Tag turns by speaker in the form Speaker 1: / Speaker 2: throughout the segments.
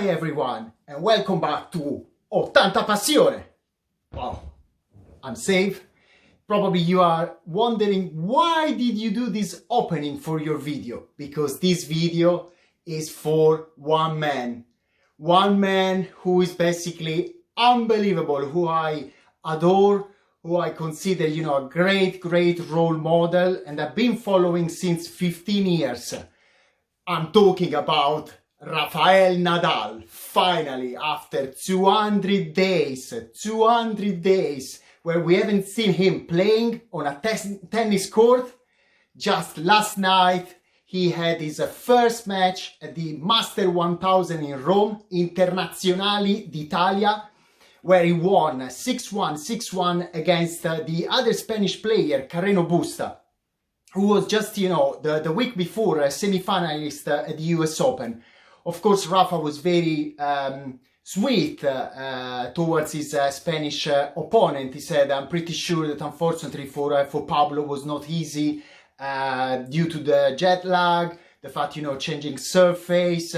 Speaker 1: Hi everyone, and welcome back to Tanta Passione. Wow, I'm safe. Probably you are wondering why did you do this opening for your video? Because this video is for one man who is basically unbelievable, who I adore, who I consider, a great role model, and I've been following since 15 years. I'm talking about Rafael Nadal. Finally, after 200 days where we haven't seen him playing on a tennis court, just last night he had his first match at the Master 1000 in Rome, Internazionali d'Italia, where he won 6-1, 6-1 against the other Spanish player, Carreno Busta, who was just, the week before a semi-finalist at the US Open. Of course, Rafa was very sweet towards his Spanish opponent. He said, I'm pretty sure that unfortunately for Pablo was not easy due to the jet lag, the fact, changing surface,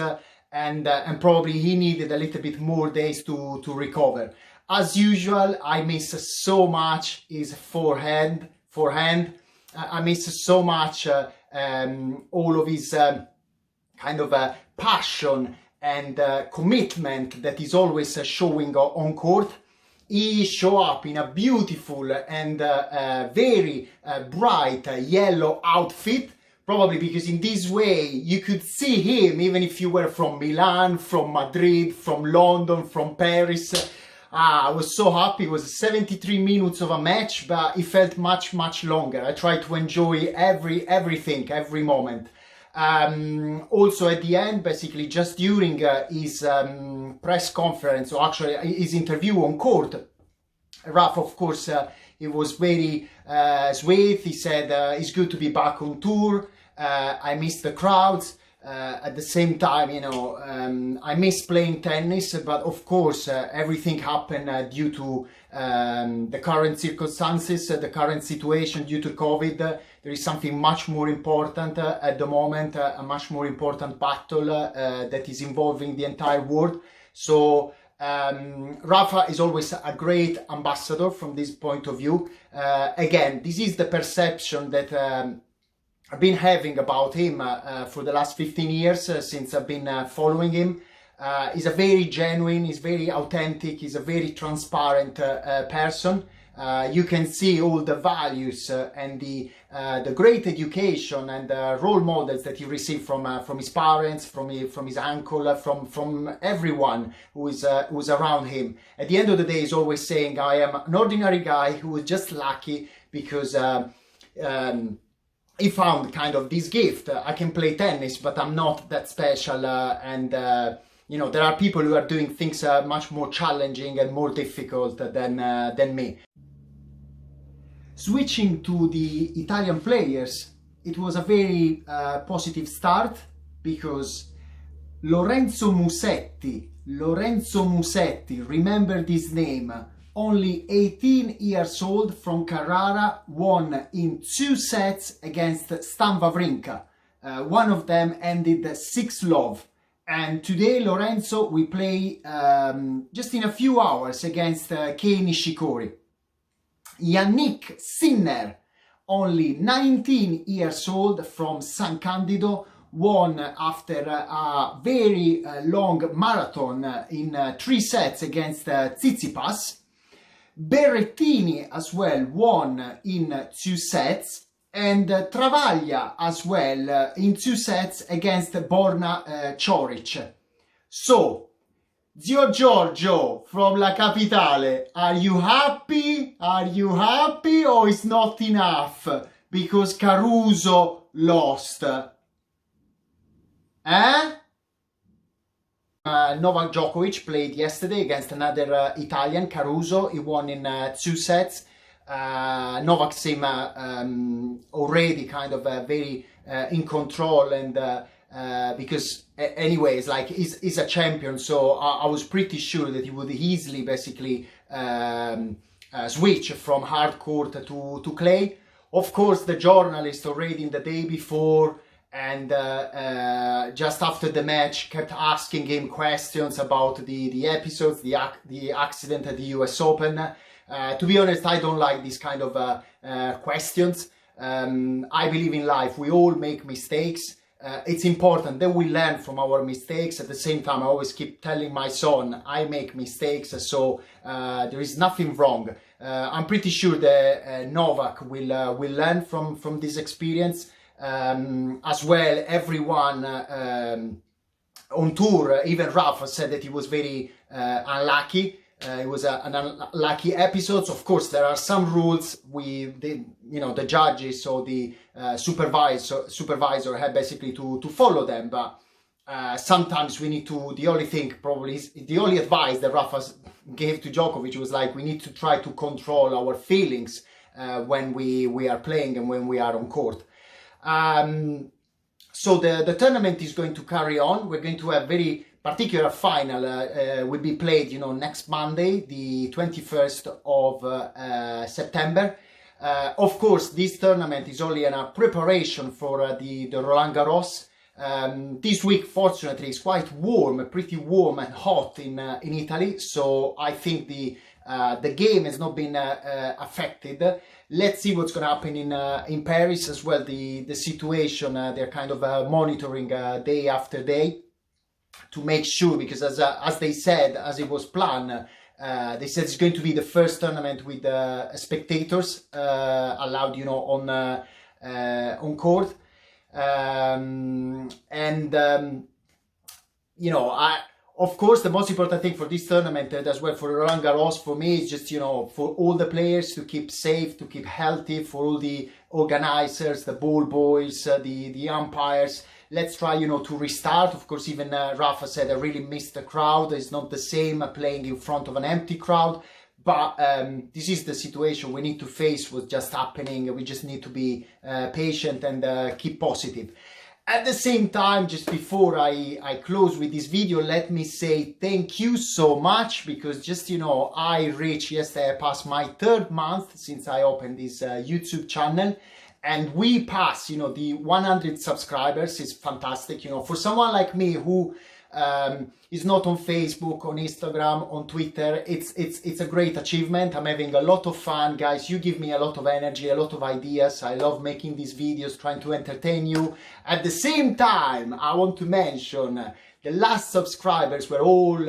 Speaker 1: and probably he needed a little bit more days to recover. As usual, I miss so much his forehand. I miss so much all of his kind of passion and commitment that he's always showing on court. He show up in a beautiful and very bright yellow outfit, probably because in this way you could see him even if you were from Milan, from Madrid, from London, from Paris. I was so happy. It was 73 minutes of a match, but it felt much longer. I tried to enjoy everything, every moment. Also at the end, basically just during his press conference, or actually his interview on court, Rafa, of course, he was very sweet. He said it's good to be back on tour. I miss the crowds. At the same time, I miss playing tennis, but of course everything happened due to the current circumstances, the current situation due to COVID. There is something much more important at the moment, a much more important battle that is involving the entire world. So Rafa is always a great ambassador from this point of view. Again, this is the perception that I've been having about him for the last 15 years since I've been following him. He's a very genuine, he's very authentic, he's a very transparent person. You can see all the values and the great education and role models that he received from his parents, from his uncle, from everyone who is around him. At the end of the day, he's always saying, I am an ordinary guy who was just lucky because he found kind of this gift. I can play tennis, but I'm not that special. And there are people who are doing things much more challenging and more difficult than me. Switching to the Italian players, it was a very positive start because Lorenzo Musetti, remember this name, only 18 years old from Carrara, won in 2 sets against Stan Wawrinka. One of them ended 6-love. And today, Lorenzo will play just in a few hours against Kei Nishikori. Yannick Sinner, only 19 years old from San Candido, won after a very long marathon in 3 sets against Tsitsipas. Berrettini as well won in 2 sets, and Travaglia as well in 2 sets against Borna Coric. So, Zio Giorgio from La Capitale, are you happy? Are you happy, or is not enough because Caruso lost? Novak Djokovic played yesterday against another Italian, Caruso. He won in 2 sets. Novak seemed already kind of very in control, and because anyways, like he's a champion, so I was pretty sure that he would easily basically switch from hard court to clay. Of course, the journalist already in the day before and just after the match kept asking him questions about the episodes, the accident at the US Open. To be honest, I don't like these kind of questions. I believe in life we all make mistakes. It's important that we learn from our mistakes. At the same time, I always keep telling my son I make mistakes, so there is nothing wrong. I'm pretty sure that Novak will learn from this experience. As well, everyone on tour, even Rafa, said that he was very unlucky. It was an unlucky episode. Of course, there are some rules. The judges or the supervisor had basically to follow them. But sometimes we need to. The only thing probably is the only advice that Rafa gave to Djokovic was like, we need to try to control our feelings when we are playing and when we are on court. So the tournament is going to carry on. We're going to have very particular final will be played, next Monday, the 21st of September. Of course, this tournament is only a preparation for the Roland Garros. This week, fortunately, is quite warm, pretty warm and hot in Italy. So I think the game has not been affected. Let's see what's going to happen in Paris as well. The situation they're kind of monitoring day after day to make sure, because as they said, as it was planned, they said it's going to be the first tournament with spectators allowed, on court. Of course, the most important thing for this tournament, as well for Roland Garros, for me, is just, for all the players to keep safe, to keep healthy, for all the organizers, the ball boys, the umpires. Let's try, to restart. Of course, even Rafa said, I really missed the crowd. It's not the same playing in front of an empty crowd. But this is the situation we need to face what's just happening. We just need to be patient and keep positive. At the same time, just before I close with this video, let me say thank you so much, because just, I reached yesterday, I passed my 3rd month since I opened this YouTube channel, and we passed, the 100 subscribers. Is fantastic, for someone like me who is not on Facebook, on Instagram, on Twitter. It's a great achievement. I'm having a lot of fun, guys. You give me a lot of energy, a lot of ideas. I love making these videos, trying to entertain you. At the same time, I want to mention the last subscribers were all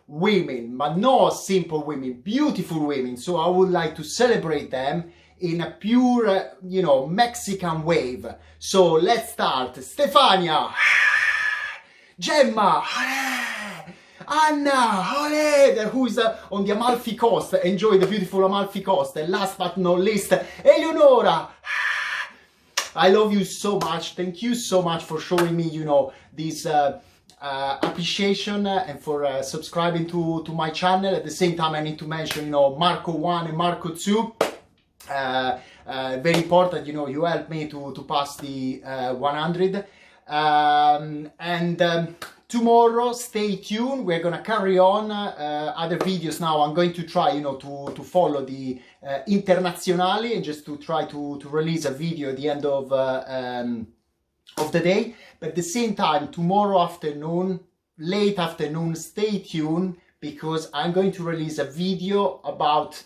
Speaker 1: women, but not simple women, beautiful women. So I would like to celebrate them in a pure, Mexican wave. So let's start. Stefania, Gemma, Anna, who's on the Amalfi Coast. Enjoy the beautiful Amalfi Coast. And last but not least, Eleonora. I love you so much. Thank you so much for showing me, this appreciation and for subscribing to my channel. At the same time, I need to mention, Marco 1 and Marco 2. Very important, you helped me to pass the 100. Tomorrow, stay tuned. We're gonna carry on other videos now. I'm going to try, to follow the Internazionali, and just to try to release a video at the end of the day. But at the same time, tomorrow afternoon, late afternoon, stay tuned, because I'm going to release a video about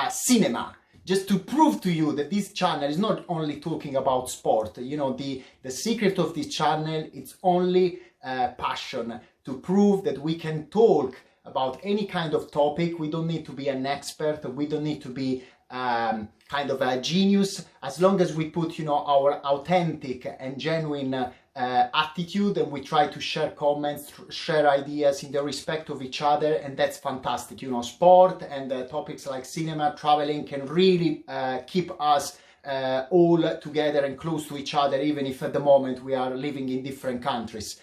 Speaker 1: cinema. Just to prove to you that this channel is not only talking about sport. The secret of this channel, it's only passion, to prove that we can talk about any kind of topic. We don't need to be an expert. We don't need to be kind of a genius. As long as we put, our authentic and genuine attitude, and we try to share comments, share ideas in the respect of each other, and that's fantastic. Sport and topics like cinema, traveling can really keep us all together and close to each other, even if at the moment we are living in different countries.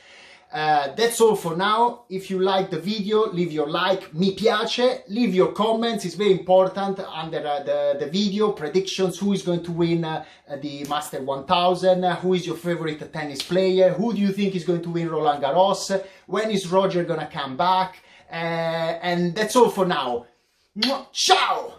Speaker 1: That's all for now. If you like the video, leave your like, mi piace, leave your comments. It's very important under the video. Predictions: who is going to win the Master 1000? Who is your favorite tennis player? Who do you think is going to win Roland Garros? When is Roger gonna come back? And that's all for now. Ciao!